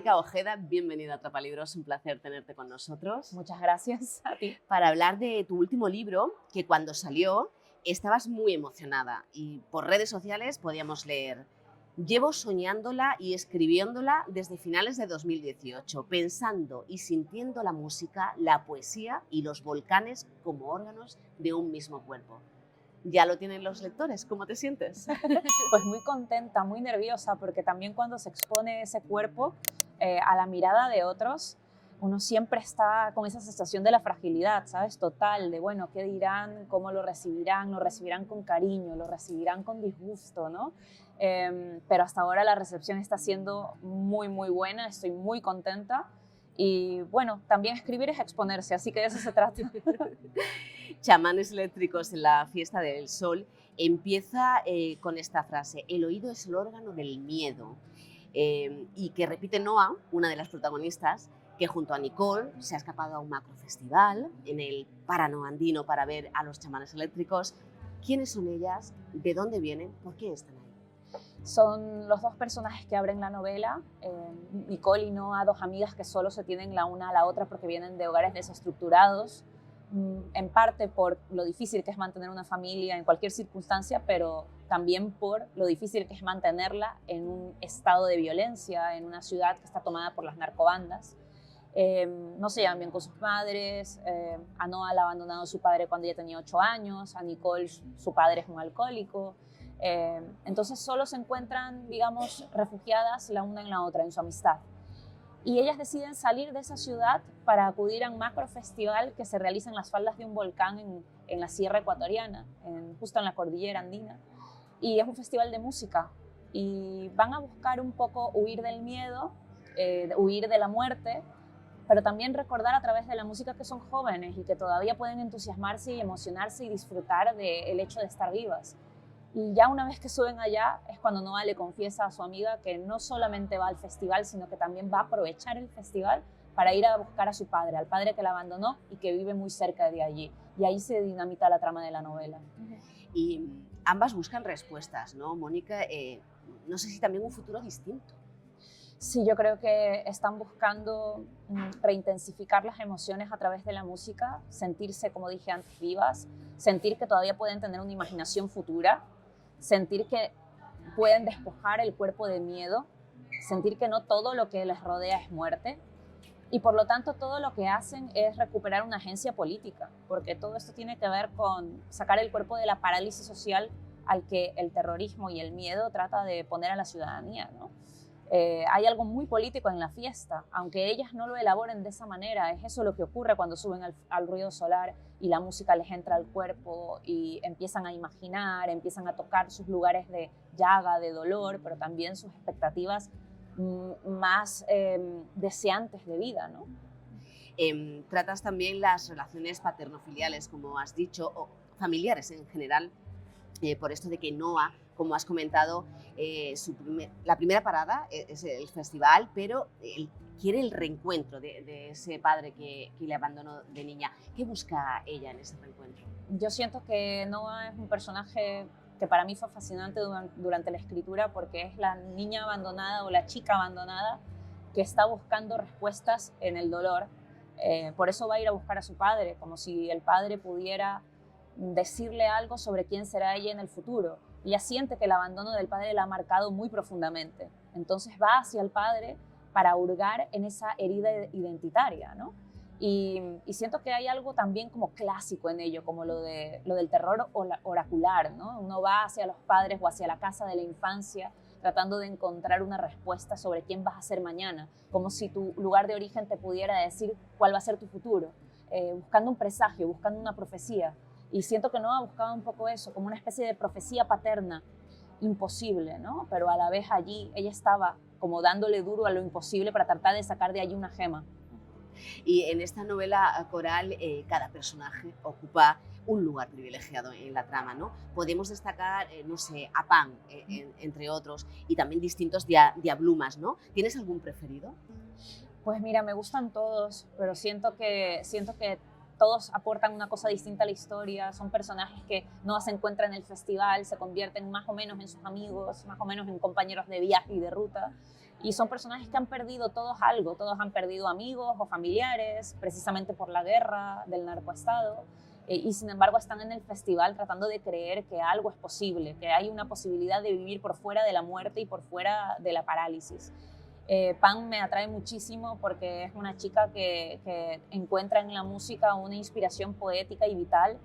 Mónica Ojeda, bienvenida a Atrapalibros, un placer tenerte con nosotros. Muchas gracias a ti. Para hablar de tu último libro, que cuando salió estabas muy emocionada y por redes sociales podíamos leer: llevo soñándola y escribiéndola desde finales de 2018, pensando y sintiendo la música, la poesía y los volcanes como órganos de un mismo cuerpo. ¿Ya lo tienen los lectores? ¿Cómo te sientes? Pues muy contenta, muy nerviosa, porque también cuando se expone ese cuerpo a la mirada de otros, uno siempre está con esa sensación de la fragilidad, ¿sabes? Total, de bueno, ¿qué dirán? ¿Cómo lo recibirán? ¿Lo recibirán con cariño? ¿Lo recibirán con disgusto? ¿No? Pero hasta ahora la recepción está siendo muy, muy buena, estoy muy contenta. Y bueno, también escribir es exponerse, así que de eso se trata. Chamanes eléctricos en la Fiesta del Sol empieza con esta frase: el oído es el órgano del miedo, y que repite Noa, una de las protagonistas, que junto a Nicole se ha escapado a un macrofestival en el Páramo andino para ver a los chamanes eléctricos. ¿Quiénes son ellas? ¿De dónde vienen? ¿Por qué están ahí? Son los dos personajes que abren la novela, Nicole y Noa, dos amigas que solo se tienen la una a la otra porque vienen de hogares desestructurados, en parte por lo difícil que es mantener una familia en cualquier circunstancia, pero también por lo difícil que es mantenerla en un estado de violencia, en una ciudad que está tomada por las narcobandas. No se llevan bien con sus madres, a Noa la ha abandonado su padre cuando ella tenía 8 años, a Nicole su padre es un alcohólico. Entonces solo se encuentran, digamos, refugiadas la una en la otra, en su amistad. Y ellas deciden salir de esa ciudad para acudir a un macrofestival que se realiza en las faldas de un volcán en la sierra ecuatoriana, justo en la cordillera andina. Y es un festival de música. Y van a buscar un poco huir del miedo, huir de la muerte, pero también recordar a través de la música que son jóvenes y que todavía pueden entusiasmarse y emocionarse y disfrutar del hecho de estar vivas. Y ya una vez que suben allá es cuando Noa le confiesa a su amiga que no solamente va al festival, sino que también va a aprovechar el festival para ir a buscar a su padre, al padre que la abandonó y que vive muy cerca de allí. Y ahí se dinamita la trama de la novela. Y ambas buscan respuestas, ¿no, Mónica? No sé si también un futuro distinto. Sí, yo creo que están buscando reintensificar las emociones a través de la música, sentirse, como dije antes, vivas, sentir que todavía pueden tener una imaginación futura, sentir que pueden despojar el cuerpo de miedo, sentir que no todo lo que les rodea es muerte y por lo tanto todo lo que hacen es recuperar una agencia política, porque todo esto tiene que ver con sacar el cuerpo de la parálisis social al que el terrorismo y el miedo trata de poner a la ciudadanía, ¿no? Hay algo muy político en la fiesta, aunque ellas no lo elaboren de esa manera, es eso lo que ocurre cuando suben al ruido solar y la música les entra al cuerpo y empiezan a imaginar, empiezan a tocar sus lugares de llaga, de dolor, pero también sus expectativas más deseantes de vida, ¿no? Tratas también las relaciones paterno-filiales, como has dicho, o familiares en general, por esto de que Noa, como has comentado, la primera parada es el festival, pero él quiere el reencuentro de ese padre que le abandonó de niña. ¿Qué busca ella en ese reencuentro? Yo siento que Noa es un personaje que para mí fue fascinante durante la escritura porque es la niña abandonada o la chica abandonada que está buscando respuestas en el dolor. Por eso va a ir a buscar a su padre, como si el padre pudiera decirle algo sobre quién será ella en el futuro. Ella siente que el abandono del padre la ha marcado muy profundamente. Entonces va hacia el padre para hurgar en esa herida identitaria, ¿no? Y siento que hay algo también como clásico en ello, como lo del terror oracular, ¿no? Uno va hacia los padres o hacia la casa de la infancia tratando de encontrar una respuesta sobre quién vas a ser mañana, como si tu lugar de origen te pudiera decir cuál va a ser tu futuro, buscando un presagio, buscando una profecía. Y siento que Noa buscaba un poco eso, como una especie de profecía paterna, imposible, ¿no? Pero a la vez allí ella estaba como dándole duro a lo imposible para tratar de sacar de allí una gema. Y en esta novela coral, cada personaje ocupa un lugar privilegiado en la trama, ¿no? Podemos destacar, no sé, a Pan, entre otros, y también distintos diablumas, ¿no? ¿Tienes algún preferido? Pues mira, me gustan todos, pero siento que todos aportan una cosa distinta a la historia. Son personajes que no se encuentran en el festival, se convierten más o menos en sus amigos, más o menos en compañeros de viaje y de ruta. Y son personajes que han perdido todos algo, todos han perdido amigos o familiares, precisamente por la guerra del narcoestado, y sin embargo están en el festival tratando de creer que algo es posible, que hay una posibilidad de vivir por fuera de la muerte y por fuera de la parálisis. Pan me atrae muchísimo porque es una chica que encuentra en la música una inspiración poética y vital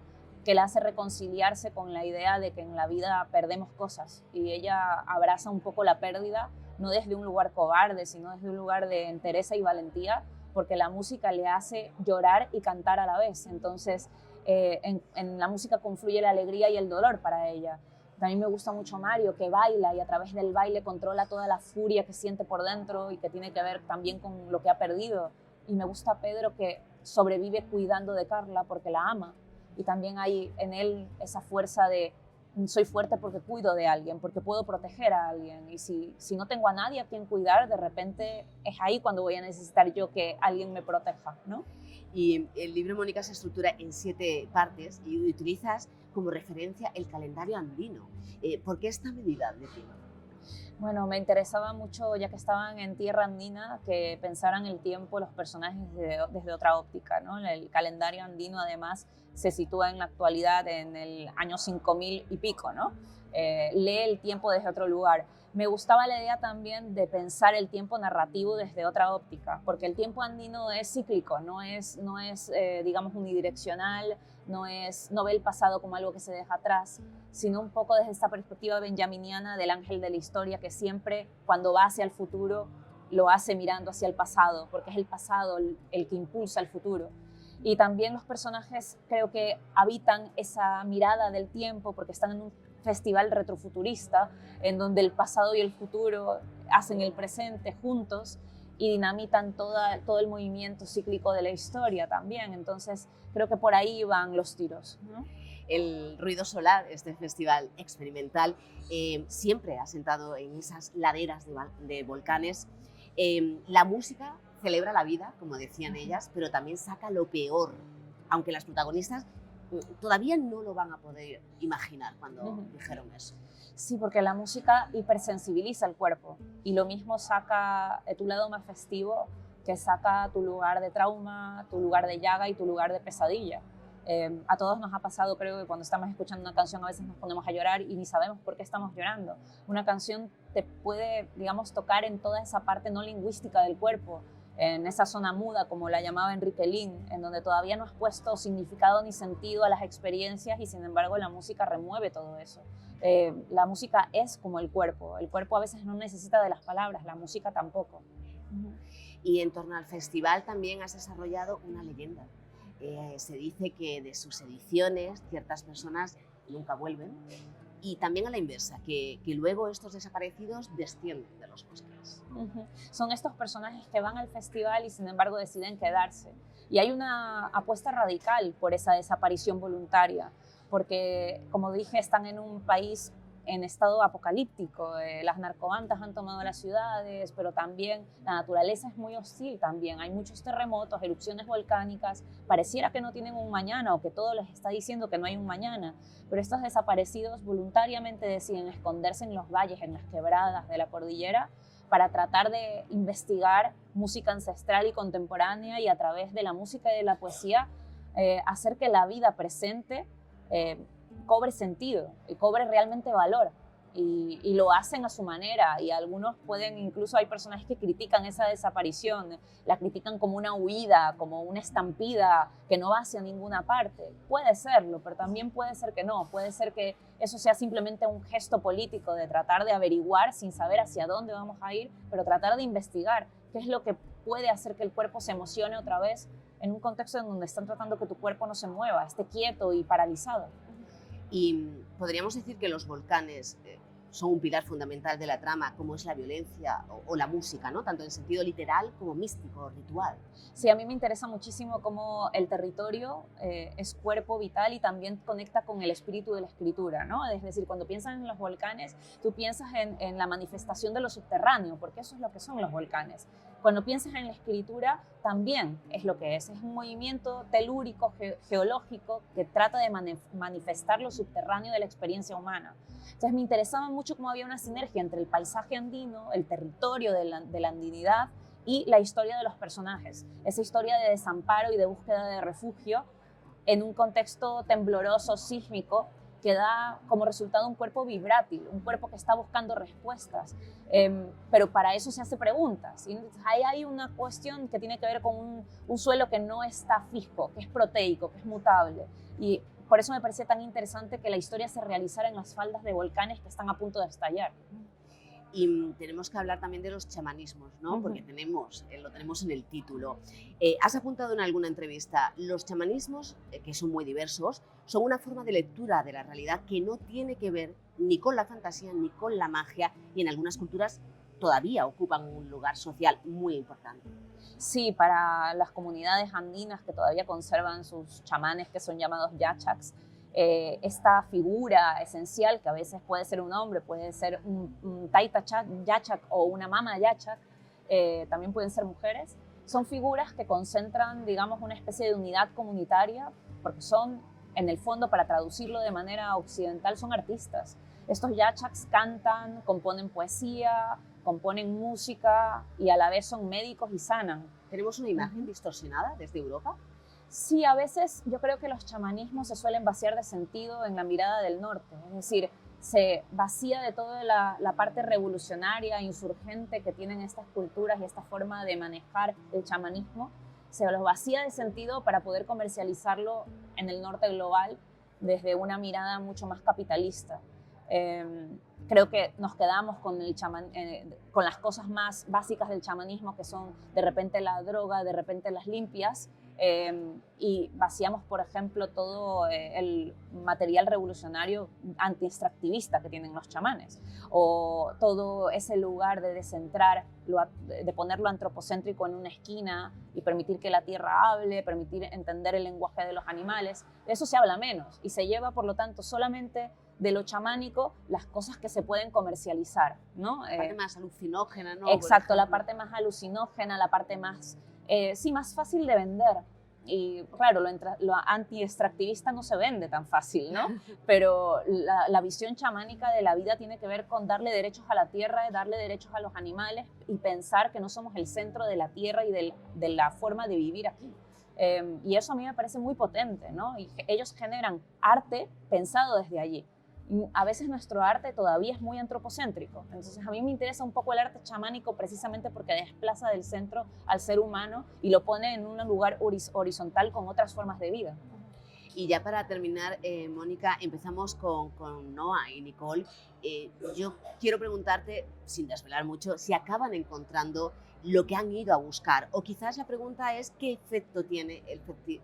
que la hace reconciliarse con la idea de que en la vida perdemos cosas, y ella abraza un poco la pérdida, no desde un lugar cobarde, sino desde un lugar de entereza y valentía, porque la música le hace llorar y cantar a la vez. Entonces, en la música confluye la alegría y el dolor para ella. También me gusta mucho Mario, que baila y a través del baile controla toda la furia que siente por dentro y que tiene que ver también con lo que ha perdido. Y me gusta Pedro, que sobrevive cuidando de Carla porque la ama. Y también hay en él esa fuerza de soy fuerte porque cuido de alguien, porque puedo proteger a alguien. Y si no tengo a nadie a quien cuidar, de repente es ahí cuando voy a necesitar yo que alguien me proteja, ¿no? Y el libro, Mónica, se estructura en 7 partes y utilizas como referencia el calendario andino. ¿Por qué esta medida de tiempo? Bueno, me interesaba mucho, ya que estaban en tierra andina, que pensaran el tiempo los personajes desde otra óptica, ¿no? El calendario andino, además, se sitúa en la actualidad en el año 5000 y pico, ¿no? Lee el tiempo desde otro lugar. Me gustaba la idea también de pensar el tiempo narrativo desde otra óptica, porque el tiempo andino es cíclico, no es digamos, unidireccional, no ve el pasado como algo que se deja atrás, sino un poco desde esta perspectiva benjaminiana del ángel de la historia, que siempre, cuando va hacia el futuro, lo hace mirando hacia el pasado, porque es el pasado el que impulsa el futuro. Y también los personajes creo que habitan esa mirada del tiempo, porque están en un festival retrofuturista, en donde el pasado y el futuro hacen el presente juntos y dinamitan todo el movimiento cíclico de la historia también. Entonces creo que por ahí van los tiros, ¿no? El Ruido Solar, este festival experimental, siempre asentado en esas laderas de volcanes. La música celebra la vida, como decían ellas, pero también saca lo peor, aunque las protagonistas todavía no lo van a poder imaginar cuando dijeron eso. Sí, porque la música hipersensibiliza el cuerpo, y lo mismo saca tu lado más festivo, que saca tu lugar de trauma, tu lugar de llaga y tu lugar de pesadilla. A todos nos ha pasado, creo, que cuando estamos escuchando una canción a veces nos ponemos a llorar y ni sabemos por qué estamos llorando. Una canción te puede, digamos, tocar en toda esa parte no lingüística del cuerpo, en esa zona muda, como la llamaba Enrique Lin, en donde todavía no has puesto significado ni sentido a las experiencias, y sin embargo la música remueve todo eso. La música es como el cuerpo a veces no necesita de las palabras, la música tampoco. Y en torno al festival también has desarrollado una leyenda. Se dice que de sus ediciones ciertas personas nunca vuelven, y también a la inversa, que luego estos desaparecidos descienden de los bosques. Son estos personajes que van al festival y sin embargo deciden quedarse. Y hay una apuesta radical por esa desaparición voluntaria, porque, como dije, están en un país en estado apocalíptico. Las narcobandas han tomado las ciudades, pero también la naturaleza es muy hostil también. Hay muchos terremotos, erupciones volcánicas. Pareciera que no tienen un mañana, o que todo les está diciendo que no hay un mañana. Pero estos desaparecidos voluntariamente deciden esconderse en los valles, en las quebradas de la cordillera, para tratar de investigar música ancestral y contemporánea, y a través de la música y de la poesía hacer que la vida presente cobre sentido y cobre realmente valor, y lo hacen a su manera. Y algunos incluso hay personajes que critican esa desaparición, la critican como una huida, como una estampida que no va hacia ninguna parte. Puede serlo, pero también puede ser que no, puede ser que eso sea simplemente un gesto político de tratar de averiguar sin saber hacia dónde vamos a ir, pero tratar de investigar qué es lo que puede hacer que el cuerpo se emocione otra vez en un contexto en donde están tratando que tu cuerpo no se mueva, esté quieto y paralizado. Y podríamos decir que los volcanes son un pilar fundamental de la trama, como es la violencia o la música, ¿no? Tanto en sentido literal como místico, ritual. Sí, a mí me interesa muchísimo cómo el territorio es cuerpo vital y también conecta con el espíritu de la escritura, ¿no? Es decir, cuando piensas en los volcanes, tú piensas en la manifestación de lo subterráneo, porque eso es lo que son los volcanes. Cuando piensas en la escritura, también es lo que es un movimiento telúrico, geológico, que trata de manifestar lo subterráneo de la experiencia humana. Entonces me interesaba mucho cómo había una sinergia entre el paisaje andino, el territorio de la andinidad y la historia de los personajes, esa historia de desamparo y de búsqueda de refugio en un contexto tembloroso, sísmico, que da como resultado un cuerpo vibrátil, un cuerpo que está buscando respuestas, pero para eso se hace preguntas. Y ahí hay una cuestión que tiene que ver con un suelo que no está fijo, que es proteico, que es mutable. Y por eso me parecía tan interesante que la historia se realizara en las faldas de volcanes que están a punto de estallar. Y tenemos que hablar también de los chamanismos, ¿no? Porque lo tenemos en el título. Has apuntado en alguna entrevista, los chamanismos, que son muy diversos, son una forma de lectura de la realidad que no tiene que ver ni con la fantasía ni con la magia, y en algunas culturas todavía ocupan un lugar social muy importante. Sí, para las comunidades andinas que todavía conservan sus chamanes, que son llamados yachaks, esta figura esencial, que a veces puede ser un hombre, puede ser un taita yachak o una mama yachak, también pueden ser mujeres, son figuras que concentran, digamos, una especie de unidad comunitaria, porque son, en el fondo, para traducirlo de manera occidental, son artistas. Estos yachaks cantan, componen poesía, componen música y a la vez son médicos y sanan. ¿Tenemos una imagen distorsionada desde Europa? Sí, a veces yo creo que los chamanismos se suelen vaciar de sentido en la mirada del norte, es decir, se vacía de toda la parte revolucionaria, insurgente que tienen estas culturas y esta forma de manejar el chamanismo, se los vacía de sentido para poder comercializarlo en el norte global desde una mirada mucho más capitalista. Creo que nos quedamos con con las cosas más básicas del chamanismo, que son de repente la droga, de repente las limpias, y vaciamos, por ejemplo, todo el material revolucionario anti-extractivista que tienen los chamanes, o todo ese lugar de descentrar, de ponerlo antropocéntrico en una esquina y permitir que la tierra hable, permitir entender el lenguaje de los animales. De eso se habla menos y se lleva, por lo tanto, solamente de lo chamánico las cosas que se pueden comercializar, ¿no? La parte más alucinógena, ¿no? Exacto, la parte más alucinógena, la parte más, más fácil de vender. Y claro, lo anti-extractivista no se vende tan fácil, ¿no? Pero la visión chamánica de la vida tiene que ver con darle derechos a la tierra, darle derechos a los animales y pensar que no somos el centro de la tierra y de la forma de vivir aquí. Y eso a mí me parece muy potente, ¿no? Y ellos generan arte pensado desde allí. A veces nuestro arte todavía es muy antropocéntrico. Entonces a mí me interesa un poco el arte chamánico precisamente porque desplaza del centro al ser humano y lo pone en un lugar horizontal con otras formas de vida. Y ya para terminar, Mónica, empezamos con Noa y Nicole. Yo quiero preguntarte, sin desvelar mucho, si acaban encontrando lo que han ido a buscar, o quizás la pregunta es ¿qué efecto tiene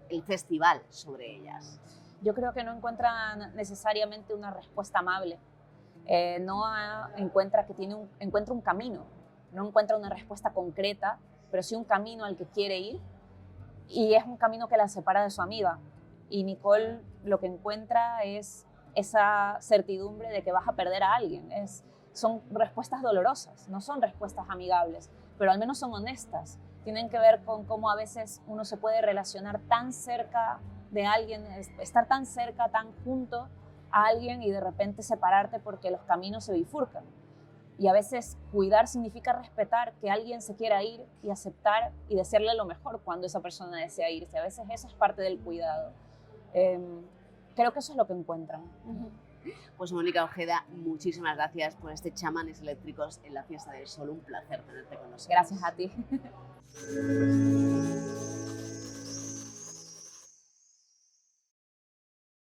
el festival sobre ellas? Yo creo que no encuentran necesariamente una respuesta amable. Noa encuentra un camino, no encuentra una respuesta concreta, pero sí un camino al que quiere ir, y es un camino que la separa de su amiga. Y Nicole lo que encuentra es esa certidumbre de que vas a perder a alguien. Son respuestas dolorosas, no son respuestas amigables, pero al menos son honestas. Tienen que ver con cómo a veces uno se puede relacionar tan cerca de alguien, estar tan cerca, tan junto a alguien y de repente separarte porque los caminos se bifurcan. Y a veces cuidar significa respetar que alguien se quiera ir y aceptar y desearle lo mejor cuando esa persona desea irse. A veces eso es parte del cuidado. Creo que eso es lo que encuentran. Pues Mónica Ojeda, muchísimas gracias por este Chamanes Eléctricos en la Fiesta del Sol. Un placer tenerte con nosotros. Gracias a ti.